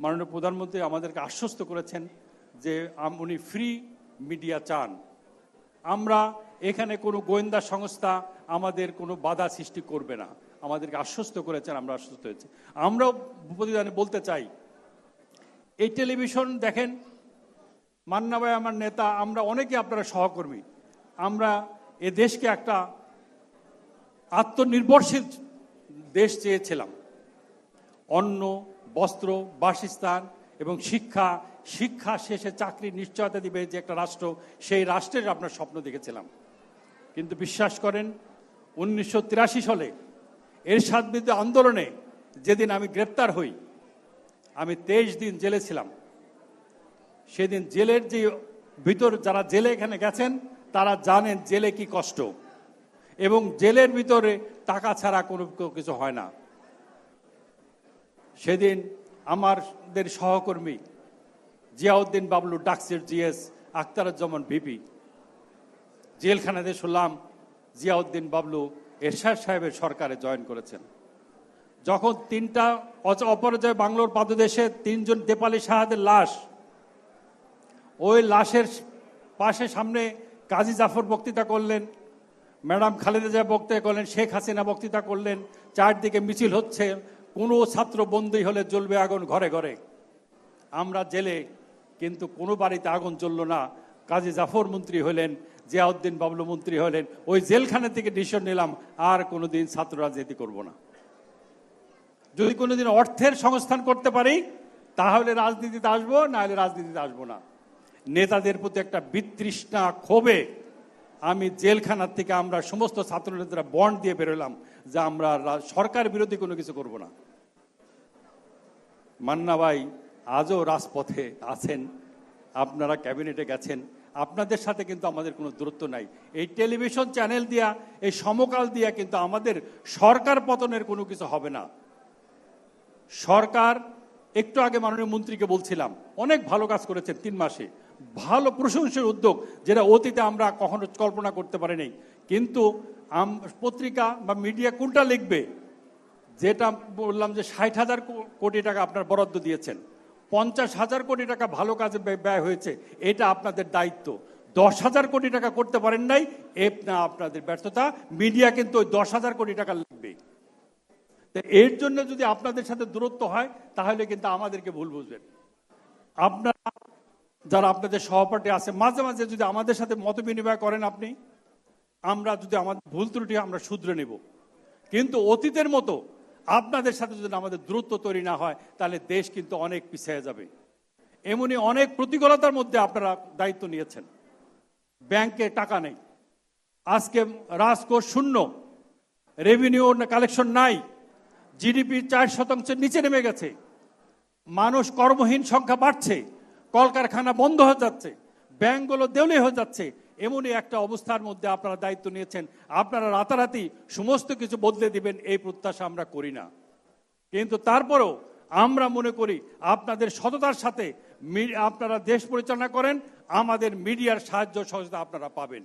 মাননীয় প্রধানমন্ত্রী আমাদেরকে আশ্বস্ত করেছেন যে উনি ফ্রি মিডিয়া চান। আমরা এখানে কোনো গোয়েন্দা সংস্থা আমাদের কোনো বাধা সৃষ্টি করবে না, আমাদেরকে আশ্বস্ত করেছেন, আমরা আশ্বস্ত হয়েছি। আমরাও প্রতিদানে বলতে চাই, এই টেলিভিশন দেখেন, মান্না ভাই আমার নেতা, আমরা অনেকে আপনারা সহকর্মী, আমরা এ দেশকে একটা আত্মনির্ভরশীল দেশ চেয়েছিলাম। অন্ন, বস্ত্র, বাসস্থান এবং শিক্ষা শেষে চাকরির নিশ্চয়তা দিবে যে একটা রাষ্ট্র, সেই রাষ্ট্রের আপনার স্বপ্ন দেখেছিলাম। কিন্তু বিশ্বাস করেন 1983 সালে এরশাদ বিরোধী আন্দোলনে যেদিন আমি গ্রেপ্তার হই, আমি 23 দিন জেলে ছিলাম। সেদিন জেলের যে ভিতর যারা জেলে এখানে গেছেন তারা জানেন জেলে কি কষ্ট, এবং জেলের ভিতরে টাকা ছাড়া কোনো কিছু হয় না। সেদিন আমাদের সহকর্মী জিয়াউদ্দিন বাবলু, ডাকসির জিএস, আখতারুজ্জামান ভিপি, জেলখানাতে শুনলাম জিয়াউদ্দিন বাবলু এরশাদ সাহেবের সরকারে জয়েন করেছেন। যখন 3টা অপরাজয় বাংলোর পাদদেশে 3 জন দেপালি শাহাদের লাশ, ওই লাশের পাশে সামনে কাজী জাফর বক্তৃতা করলেন, ম্যাডাম খালেদা জিয়া বক্তৃতা করলেন, শেখ হাসিনা বক্তৃতা করলেন, চারদিকে মিছিল হচ্ছে, কোনো ছাত্র বন্দী হলে জ্বলবে আগুন ঘরে ঘরে। আমরা জেলে, কিন্তু কোনো বাড়িতে আগুন জ্বলল না। কাজী জাফর মন্ত্রী হলেন, জিয়াউদ্দিন বাবলু মন্ত্রী হলেন, ওই জেলখানা থেকে ডিসিশন নিলাম আর কোনোদিন ছাত্র রাজনীতি করব না। যদি কোনোদিন অর্থের সংস্থান করতে পারি তাহলে রাজনীতিতে আসবো, না হলে রাজনীতিতে আসবো না। নেতাদের প্রতি একটা বিতৃষ্ণা, ক্ষোভে আমি জেলখানার থেকে আমরা সমস্ত ছাত্রনেতারা বন্ড দিয়ে বেরোলাম যে আমরা সরকার বিরোধী কোনো কিছু করব না। মান্না ভাই আজও রাজপথে আছেন, আপনারা ক্যাবিনেটে গেছেন, আপনাদের সাথে কিন্তু আমাদের কোনো দূরত্ব নাই। এই টেলিভিশন চ্যানেল দিয়া, এই সমকাল দিয়া কিন্তু আমাদের সরকার পতনের কোনো কিছু হবে না। সরকার, একটু আগে মাননীয় মন্ত্রীকে বলছিলাম, অনেক ভালো কাজ করেছেন 3 মাসে, ভালো প্রশংসনীয় উদ্যোগ, যেটা অতীতে আমরা কখনো কল্পনা করতে পারি নাই। কিন্তু পত্রিকা বা মিডিয়া কোনটা লিখবে? যেটা বললাম যে 60,000 কোটি টাকা আপনার বরাদ্দ দিয়েছেন, 50,000 কোটি টাকা ভালো কাজে ব্যয় হয়েছে, এটা আপনাদের দায়িত্ব। 10,000 কোটি টাকা করতে পারেন নাই, আপনাদের ব্যর্থতা। মিডিয়া কিন্তু ওই 10,000 কোটি টাকা লিখবে। এর জন্য যদি আপনাদের সাথে দূরত্ব হয় তাহলে কিন্তু আমাদেরকে ভুল বুঝবেন। আপনারা যারা আপনাদের সহপাঠী আছে, মাঝে মাঝে যদি আমাদের সাথে মত বিনিময় করেন আপনি, আমরা যদি আমাদের ভুল ত্রুটি আমরা শুধরে নেব। কিন্তু অতীতের মতো আপনাদের সাথে যদি আমাদের দূরত্ব তৈরি না হয় তাহলে দেশ কিন্তু অনেক পিছিয়ে যাবে। এমনই অনেক প্রতিকূলতার মধ্যে আপনারা দায়িত্ব নিয়েছেন। ব্যাংকে টাকা নেই, আজকে রাজকোষ শূন্য, রেভিনিউ কালেকশন নাই, জিডিপি 4% নিচে নেমে গেছে, মানুষ কর্মহীন সংখ্যা বাড়ছে, কলকারখানা বন্ধ হয়ে যাচ্ছে, ব্যাংকগুলো দেউলিয়া হয়ে যাচ্ছে। এমনই একটা অবস্থার মধ্যে আপনারা দায়িত্ব নিয়েছেন। আপনারা রাতারাতি সমস্ত কিছু বদলে দিবেন এই প্রত্যাশা আমরা করি না। কিন্তু তারপরেও আমরা মনে করি আপনাদের সততার সাথে আপনারা দেশ পরিচালনা করেন, আমাদের মিডিয়ার সাহায্য সহযোগিতা আপনারা পাবেন।